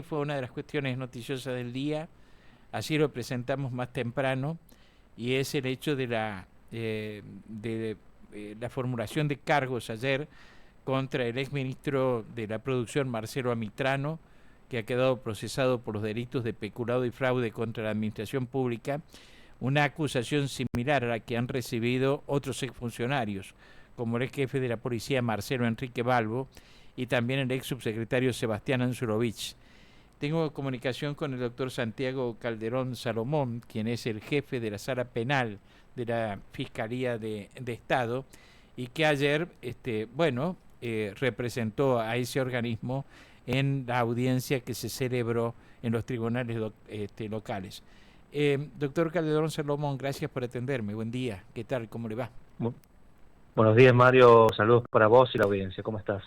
fue una de las cuestiones noticiosas del día. Así lo presentamos más temprano, y es el hecho de la formulación de cargos ayer contra el exministro de la Producción, Marcelo Amitrano, que ha quedado procesado por los delitos de peculado y fraude contra la administración pública, una acusación similar a la que han recibido otros exfuncionarios, como el ex jefe de la policía Marcelo Enrique Balbo y también el ex subsecretario Sebastián Anzurovich. Tengo comunicación con el doctor Santiago Calderón Salomón, quien es el jefe de la sala penal de la Fiscalía de Estado, y que ayer, representó a ese organismo en la audiencia que se celebró en los tribunales locales. Doctor Calderón Salomón, gracias por atenderme. Buen día. ¿Qué tal? ¿Cómo le va? Buenos días, Mario. Saludos para vos y la audiencia. ¿Cómo estás?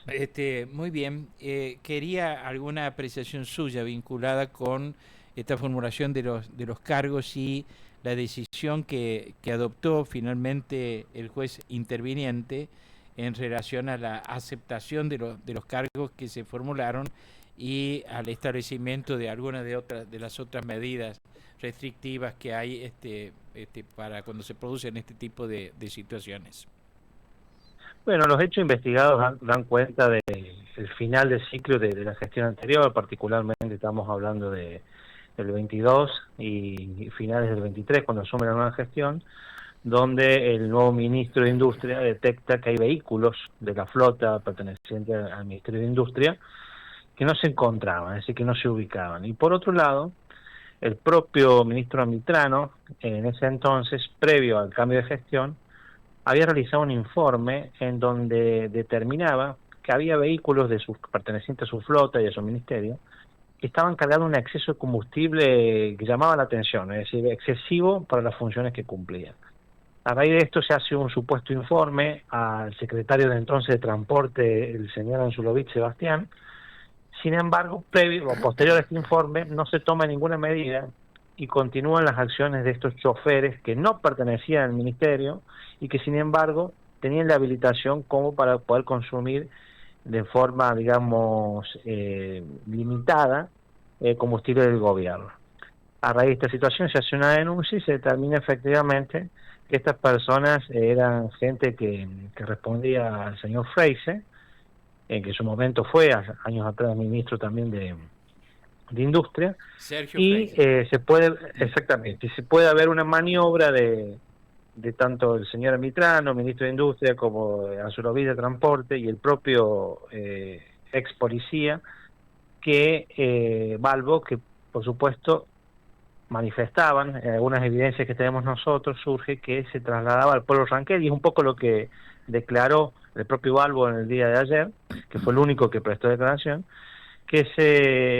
Muy bien. Quería alguna apreciación suya vinculada con esta formulación de los cargos y la decisión que adoptó finalmente el juez interviniente en relación a la aceptación de los cargos que se formularon y al establecimiento de algunas de las otras medidas restrictivas que hay para cuando se producen este tipo de situaciones. Bueno, los hechos investigados dan cuenta del final del ciclo de la gestión anterior, particularmente estamos hablando del 22 y finales del 23, cuando asume la nueva gestión, donde el nuevo ministro de Industria detecta que hay vehículos de la flota perteneciente al Ministerio de Industria que no se encontraban, es decir, que no se ubicaban. Y por otro lado, el propio ministro Amitrano, en ese entonces, previo al cambio de gestión, había realizado un informe en donde determinaba que había vehículos pertenecientes a su flota y a su ministerio que estaban cargando un exceso de combustible que llamaba la atención, es decir, excesivo para las funciones que cumplían. A raíz de esto se hace un supuesto informe al secretario de entonces de Transporte, el señor Anzulovich Sebastián. Sin embargo, previo o posterior a este informe no se toma ninguna medida y continúan las acciones de estos choferes que no pertenecían al ministerio y que sin embargo tenían la habilitación como para poder consumir de forma, digamos, limitada combustible del gobierno. A raíz de esta situación se hace una denuncia y se determina efectivamente que estas personas eran gente que respondía al señor Freise, que en su momento fue, años atrás, ministro también de Industria, Sergio y Freise. se puede haber una maniobra de tanto el señor Mitrano, ministro de Industria, como Anzurovich de Transporte y el propio ex policía, que Balbo, que por supuesto manifestaban, en algunas evidencias que tenemos nosotros, surge que se trasladaba al pueblo Ranquel, y es un poco lo que declaró el propio Balbo en el día de ayer, que fue el único que prestó declaración, que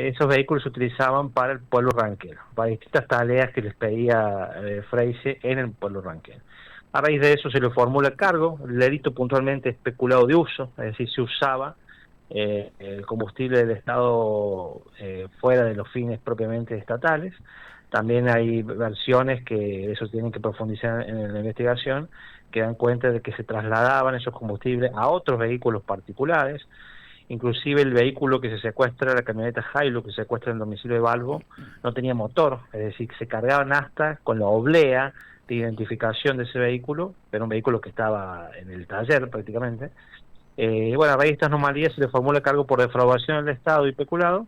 esos vehículos se utilizaban para el pueblo ranquero, para distintas tareas que les pedía Freise en el pueblo ranquero. A raíz de eso se le formula el cargo, el delito puntualmente especulado de uso, es decir, se usaba el combustible del Estado fuera de los fines propiamente estatales. También hay versiones que eso tienen que profundizar en la investigación, que dan cuenta de que se trasladaban esos combustibles a otros vehículos particulares. Inclusive el vehículo que se secuestra, la camioneta Hilux que se secuestra en el domicilio de Balbo, no tenía motor, es decir, que se cargaban hasta con la oblea de identificación de ese vehículo, pero un vehículo que estaba en el taller prácticamente. Bueno, a raíz de estas anomalías se le formula cargo por defraudación del Estado y peculado,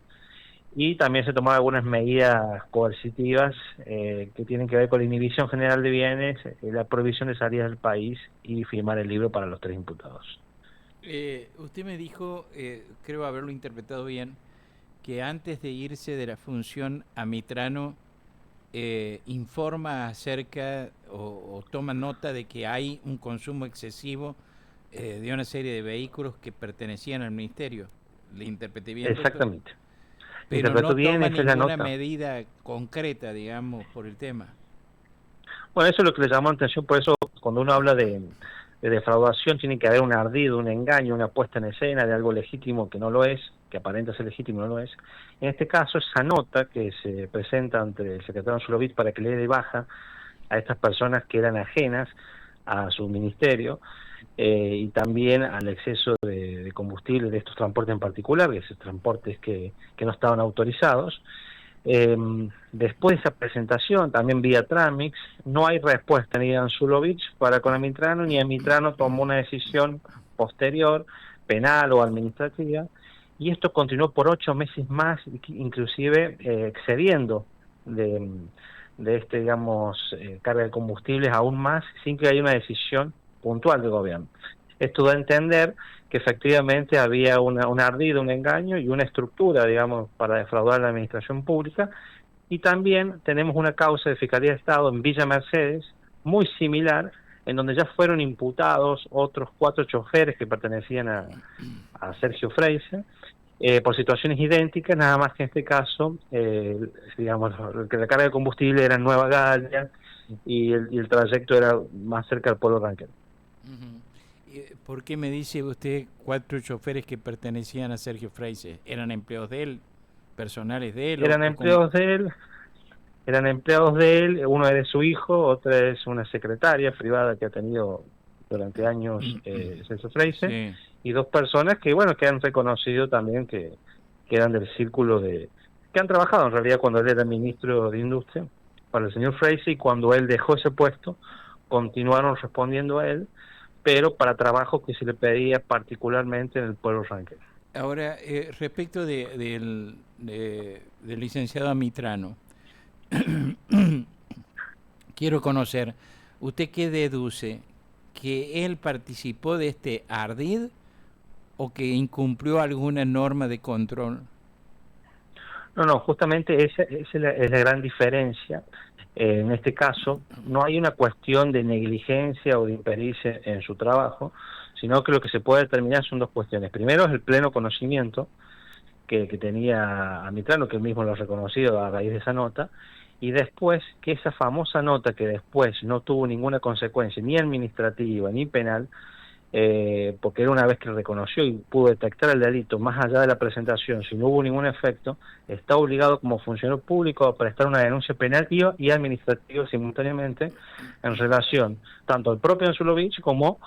y también se tomaron algunas medidas coercitivas que tienen que ver con la inhibición general de bienes, la prohibición de salida del país y firmar el libro para los 3 imputados. Usted me dijo, creo haberlo interpretado bien, que antes de irse de la función Amitrano informa acerca o toma nota de que hay un consumo excesivo de una serie de vehículos que pertenecían al ministerio. ¿Le interpreté bien, doctor? Exactamente. Pero Interpretó no bien, toma esa es la ninguna nota. medida concreta, digamos, por el tema. Bueno, eso es lo que le llamó la atención, por eso cuando uno habla de defraudación tiene que haber un ardid, un engaño, una puesta en escena de algo legítimo que no lo es, que aparenta ser legítimo y no lo es. En este caso, esa nota que se presenta ante el secretario Anzulovich para que le dé baja a estas personas que eran ajenas a su ministerio y también al exceso de combustible de estos transportes en particular, de esos transportes que no estaban autorizados. Después de esa presentación, también vía Tramix, no hay respuesta ni de Anzulovich para con Amitrano, ni Amitrano tomó una decisión posterior, penal o administrativa, y esto continuó por 8 meses más, inclusive excediendo de este, digamos, carga de combustibles aún más, sin que haya una decisión puntual del gobierno. Esto da a entender que efectivamente había un ardid, un engaño y una estructura, digamos, para defraudar a la administración pública. Y también tenemos una causa de Fiscalía de Estado en Villa Mercedes, muy similar, en donde ya fueron imputados otros 4 choferes que pertenecían a Sergio Freise, por situaciones idénticas, nada más que en este caso, digamos, que la carga de combustible era en Nueva Galia y el trayecto era más cerca del pueblo Ranquel. ¿Por qué me dice usted 4 choferes que pertenecían a Sergio Freise? ¿Eran empleados de él? ¿Personales de él? Eran empleados de él, uno es de su hijo, otra es una secretaria privada que ha tenido durante años Sergio Freise, sí. Y 2 personas que, bueno, que han reconocido también que eran del círculo que han trabajado en realidad cuando él era ministro de Industria para el señor Freise, y cuando él dejó ese puesto continuaron respondiendo a él, pero para trabajos que se le pedía particularmente en el pueblo Ranquel. Ahora, respecto del licenciado Amitrano, quiero conocer, ¿usted qué deduce? ¿Que él participó de este ardid o que incumplió alguna norma de control? No, justamente esa es la gran diferencia. En este caso, no hay una cuestión de negligencia o de impericia en su trabajo, sino que lo que se puede determinar son 2 cuestiones. Primero es el pleno conocimiento que tenía Amitrano, que él mismo lo ha reconocido a raíz de esa nota, y después que esa famosa nota que después no tuvo ninguna consecuencia, ni administrativa ni penal, porque era una vez que reconoció y pudo detectar el delito más allá de la presentación, si no hubo ningún efecto, está obligado como funcionario público a prestar una denuncia penal y administrativa simultáneamente en relación tanto al propio Anzulovich como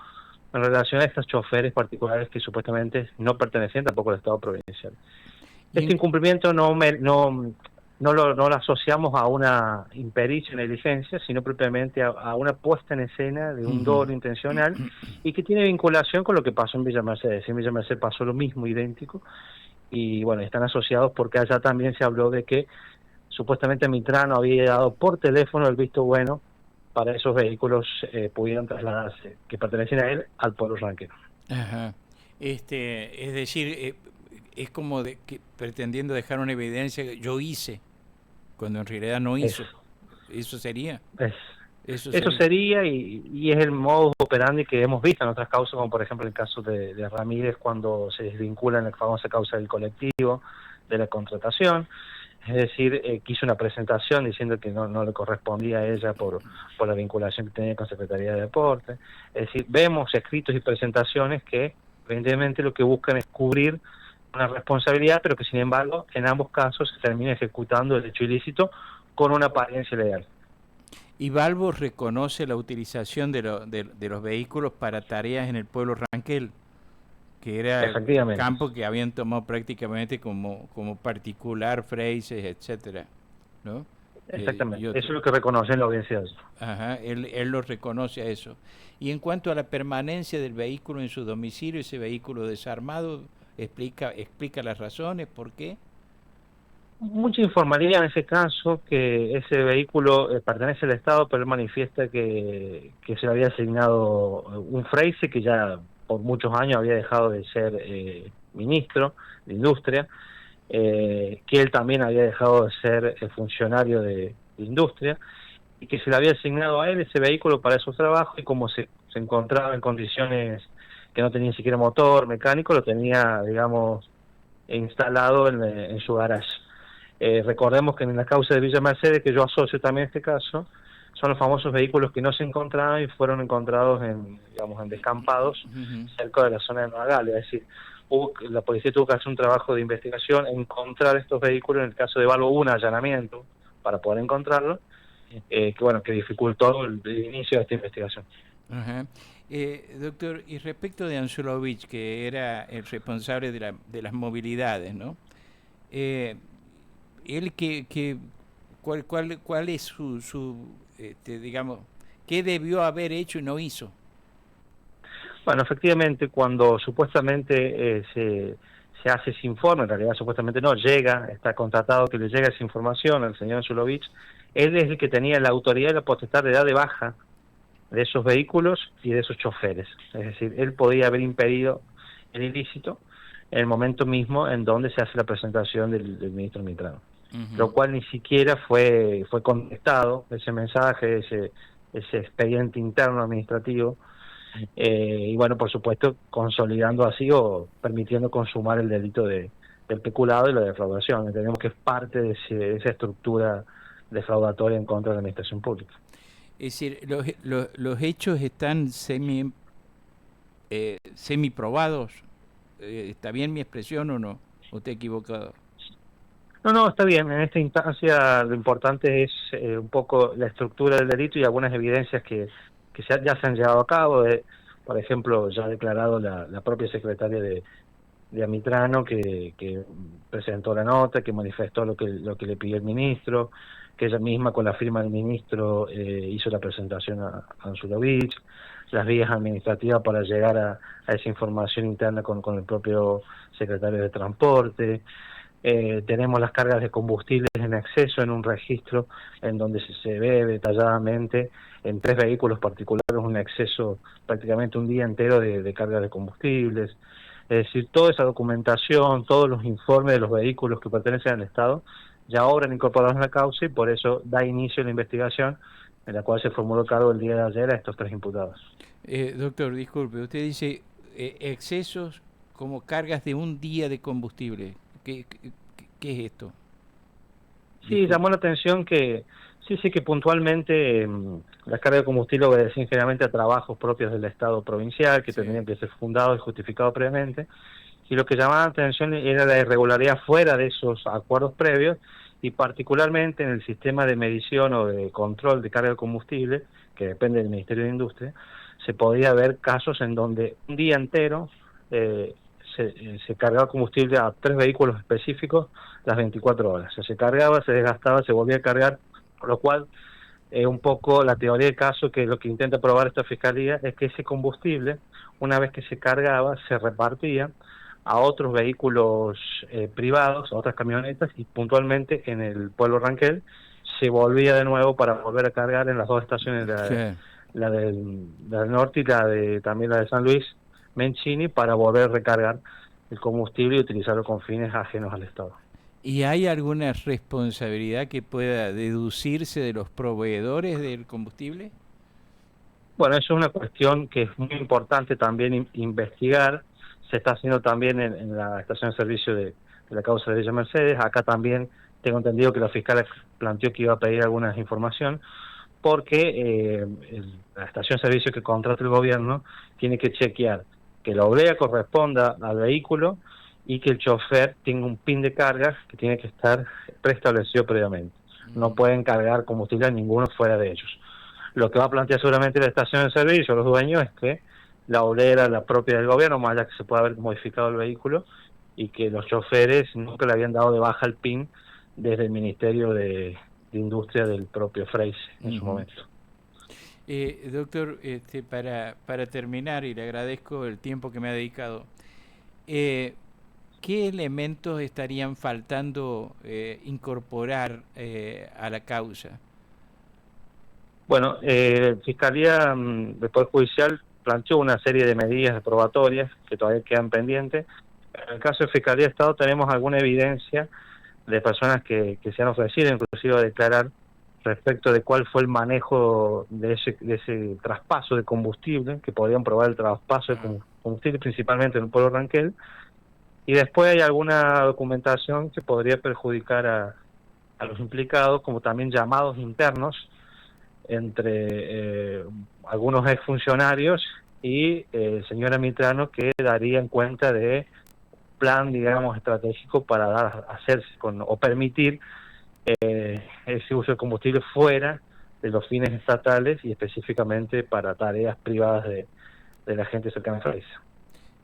en relación a estos choferes particulares que supuestamente no pertenecían tampoco al Estado provincial. Este incumplimiento no lo asociamos a una impericia o negligencia, sino propiamente a una puesta en escena de un dolo intencional y que tiene vinculación con lo que pasó en Villa Mercedes. En Villa Mercedes pasó lo mismo, idéntico, y bueno, están asociados porque allá también se habló de que supuestamente Amitrano había dado por teléfono el visto bueno para esos vehículos pudieran trasladarse, que pertenecen a él, al pueblo Ranquel. Ajá. Es decir, es como que pretendiendo dejar una evidencia que yo hice, cuando en realidad no hizo. ¿Eso sería? Eso sería y es el modus operandi que hemos visto en otras causas, como por ejemplo el caso de Ramírez, cuando se desvincula en la famosa causa del colectivo, de la contratación. Es decir, que hizo una presentación diciendo que no le correspondía a ella por la vinculación que tenía con Secretaría de Deporte. Es decir, vemos escritos y presentaciones que evidentemente lo que buscan es cubrir una responsabilidad, pero que sin embargo en ambos casos se termina ejecutando el hecho ilícito con una apariencia legal. ¿Y Balbo reconoce la utilización de los vehículos para tareas en el pueblo Ranquel? Que era el campo que habían tomado prácticamente como particular, Freises, etcétera, ¿no? Exactamente, eso es lo que reconoce en la audiencia. Ajá, él lo reconoce a eso. Y en cuanto a la permanencia del vehículo en su domicilio, ese vehículo desarmado, explica las razones, ¿por qué? Mucha informalidad en ese caso, que ese vehículo pertenece al Estado, pero él manifiesta que se le había asignado un Freise que ya por muchos años había dejado de ser ministro de Industria, que él también había dejado de ser funcionario de Industria, y que se le había asignado a él ese vehículo para esos trabajos, y como se encontraba en condiciones que no tenía ni siquiera motor mecánico, lo tenía, digamos, instalado en su garage. Recordemos que en la causa de Villa Mercedes, que yo asocio también este caso, son los famosos vehículos que no se encontraban y fueron encontrados en descampados cerca de la zona de Nueva Galia. Es decir, la policía tuvo que hacer un trabajo de investigación, encontrar estos vehículos. En el caso de Balbo, un allanamiento para poder encontrarlos, que dificultó el inicio de esta investigación. Ajá. Doctor, y respecto de Anzulovich, que era el responsable de las movilidades, ¿no? Eh, él ¿cuál es digamos, qué debió haber hecho y no hizo? Bueno, efectivamente, cuando supuestamente se hace ese informe, en realidad supuestamente no, llega, está contratado que le llega esa información al señor Zulovich, él es el que tenía la autoridad y la potestad de dar de baja de esos vehículos y de esos choferes. Es decir, él podía haber impedido el ilícito en el momento mismo en donde se hace la presentación del ministro Mitrano. Lo cual ni siquiera fue contestado, ese mensaje, ese expediente interno administrativo, y bueno, por supuesto, consolidando así o permitiendo consumar el delito del peculado y la defraudación. Entendemos que es parte de esa estructura defraudatoria en contra de la administración pública. Es decir, los hechos están semi probados. ¿Está bien mi expresión o no? ¿O te he equivocado? No, está bien. En esta instancia lo importante es un poco la estructura del delito y algunas evidencias que ya se han llevado a cabo. Por ejemplo, ya ha declarado la propia secretaria de Amitrano que presentó la nota, que manifestó lo que le pidió el ministro, que ella misma con la firma del ministro hizo la presentación a Anzulovich, las vías administrativas para llegar a esa información interna con el propio secretario de Transporte. Tenemos las cargas de combustibles en exceso en un registro en donde se ve detalladamente en 3 vehículos particulares un exceso prácticamente un día entero de cargas de combustibles. Es decir, toda esa documentación, todos los informes de los vehículos que pertenecen al Estado ya obran incorporados en la causa y por eso da inicio a la investigación en la cual se formuló cargo el día de ayer a estos 3 imputados. Doctor, disculpe, usted dice excesos como cargas de un día de combustible. ¿Qué es esto? Sí, llamó la atención que que puntualmente las cargas de combustible obedecen generalmente a trabajos propios del Estado provincial que tendrían que ser fundados y justificados previamente, y lo que llamaba la atención era la irregularidad fuera de esos acuerdos previos y particularmente en el sistema de medición o de control de carga de combustible, que depende del Ministerio de Industria, se podía ver casos en donde un día entero se cargaba combustible a 3 vehículos específicos las 24 horas. O sea, se cargaba, se desgastaba, se volvía a cargar, por lo cual un poco la teoría del caso, que lo que intenta probar esta fiscalía es que ese combustible, una vez que se cargaba, se repartía a otros vehículos privados, a otras camionetas, y puntualmente en el pueblo Ranquel se volvía de nuevo para volver a cargar en las 2 estaciones, la del norte y también la de San Luis, Menchini, para volver a recargar el combustible y utilizarlo con fines ajenos al Estado. ¿Y hay alguna responsabilidad que pueda deducirse de los proveedores del combustible? Bueno, eso es una cuestión que es muy importante también investigar. Se está haciendo también en la estación de servicio de la causa de Villa Mercedes. Acá también tengo entendido que la fiscal planteó que iba a pedir alguna información, porque la estación de servicio que contrata el gobierno tiene que chequear que la oblea corresponda al vehículo y que el chofer tenga un pin de carga que tiene que estar preestablecido previamente. No pueden cargar combustible a ninguno fuera de ellos. Lo que va a plantear seguramente la estación de servicio, los dueños, es que la oblera, la propia del gobierno, más allá que se pueda haber modificado el vehículo, y que los choferes nunca le habían dado de baja el PIN desde el Ministerio de Industria del propio Freise en su momento. Doctor, para terminar, y le agradezco el tiempo que me ha dedicado, ¿qué elementos estarían faltando incorporar a la causa? Bueno, Fiscalía del Poder Judicial planteó una serie de medidas probatorias que todavía quedan pendientes. En el caso de Fiscalía de Estado tenemos alguna evidencia de personas que se han ofrecido inclusive a declarar respecto de cuál fue el manejo de ese traspaso de combustible, que podrían probar el traspaso de combustible principalmente en el pueblo Ranquel, y después hay alguna documentación que podría perjudicar a los implicados, como también llamados internos entre algunos exfuncionarios y el señor Amitrano, que darían cuenta de plan, digamos, estratégico para hacerse o permitir ese uso de combustible fuera de los fines estatales y específicamente para tareas privadas de la gente cercana a Freisa.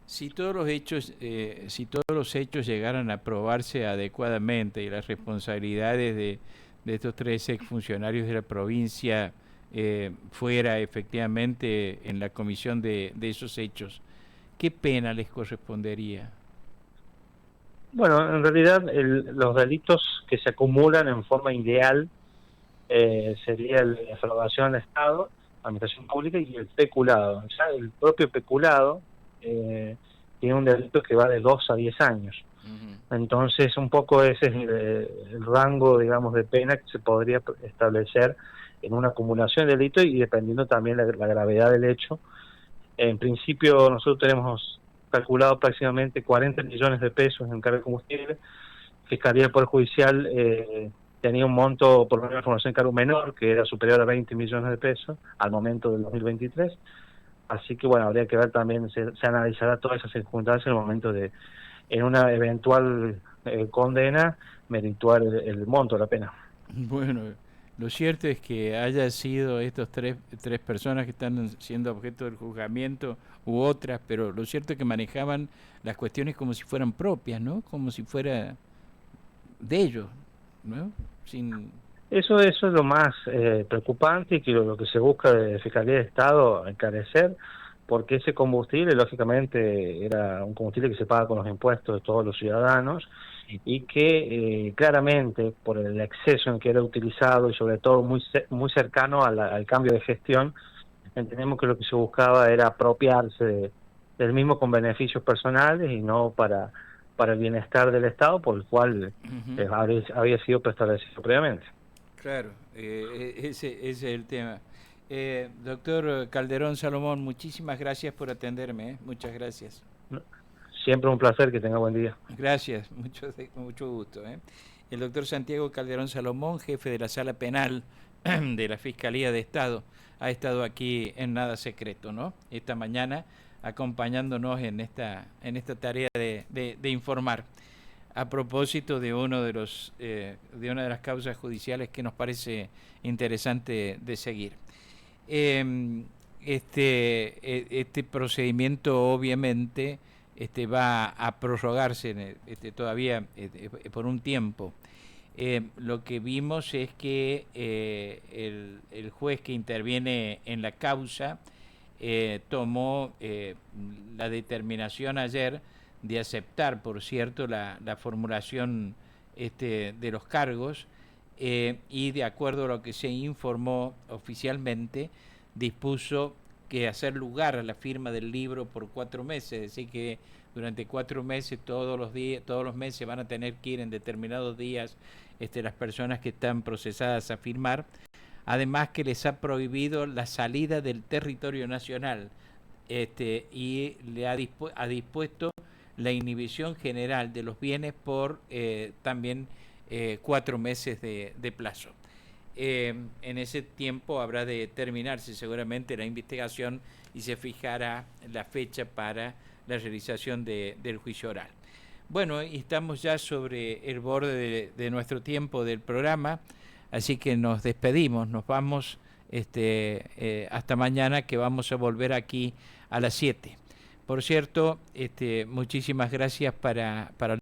Si todos los hechos llegaran a probarse adecuadamente y las responsabilidades de estos 3 exfuncionarios de la provincia fuera efectivamente en la comisión de esos hechos, ¿qué pena les correspondería? Bueno, en realidad los delitos que se acumulan en forma ideal sería la defraudación al Estado, administración pública y el peculado. Ya el propio peculado tiene un delito que va de 2 a 10 años. Entonces, un poco ese es el rango, digamos, de pena que se podría establecer en una acumulación de delitos y dependiendo también la gravedad del hecho. En principio, nosotros tenemos calculado aproximadamente 40 millones de pesos en cargo de combustible. Fiscalía del Poder Judicial tenía un monto, por lo menos información en cargo menor, que era superior a 20 millones de pesos al momento del 2023. Así que, bueno, habría que ver también, se analizará todas esas circunstancias en el momento de, en una eventual condena, merituar el monto de la pena. Bueno, lo cierto es que haya sido estos tres personas que están siendo objeto del juzgamiento u otras, pero lo cierto es que manejaban las cuestiones como si fueran propias, ¿no? Como si fuera de ellos, ¿no? Sin... Eso es lo más preocupante y que lo que se busca de Fiscalía de Estado encarecer, porque ese combustible, lógicamente, era un combustible que se paga con los impuestos de todos los ciudadanos y que claramente, por el exceso en que era utilizado y sobre todo muy cercano al cambio de gestión, entendemos que lo que se buscaba era apropiarse del mismo con beneficios personales y no para el bienestar del Estado, por el cual había sido preestablecido previamente. Claro, ese es el tema. Doctor Calderón Salomón, muchísimas gracias por atenderme, muchas gracias. Siempre un placer, que tenga buen día. Gracias, mucho gusto. El doctor Santiago Calderón Salomón, jefe de la Sala Penal de la Fiscalía de Estado, ha estado aquí en Nada Secreto, ¿no? Esta mañana acompañándonos en esta tarea de informar a propósito de de una de las causas judiciales que nos parece interesante de seguir. Este procedimiento obviamente va a prorrogarse todavía por un tiempo. Lo que vimos es que el juez que interviene en la causa tomó la determinación ayer de aceptar, por cierto, la formulación de los cargos y de acuerdo a lo que se informó oficialmente, dispuso que hacer lugar a la firma del libro por 4 meses, es decir que durante 4 meses, todos los meses van a tener que ir en determinados días las personas que están procesadas a firmar, además que les ha prohibido la salida del territorio nacional y le ha dispuesto la inhibición general de los bienes por también 4 meses de plazo. En ese tiempo habrá de terminarse seguramente la investigación y se fijará la fecha para la realización del juicio oral. Bueno, estamos ya sobre el borde de nuestro tiempo del programa, así que nos despedimos, nos vamos hasta mañana, que vamos a volver aquí a las 7. Por cierto, muchísimas gracias para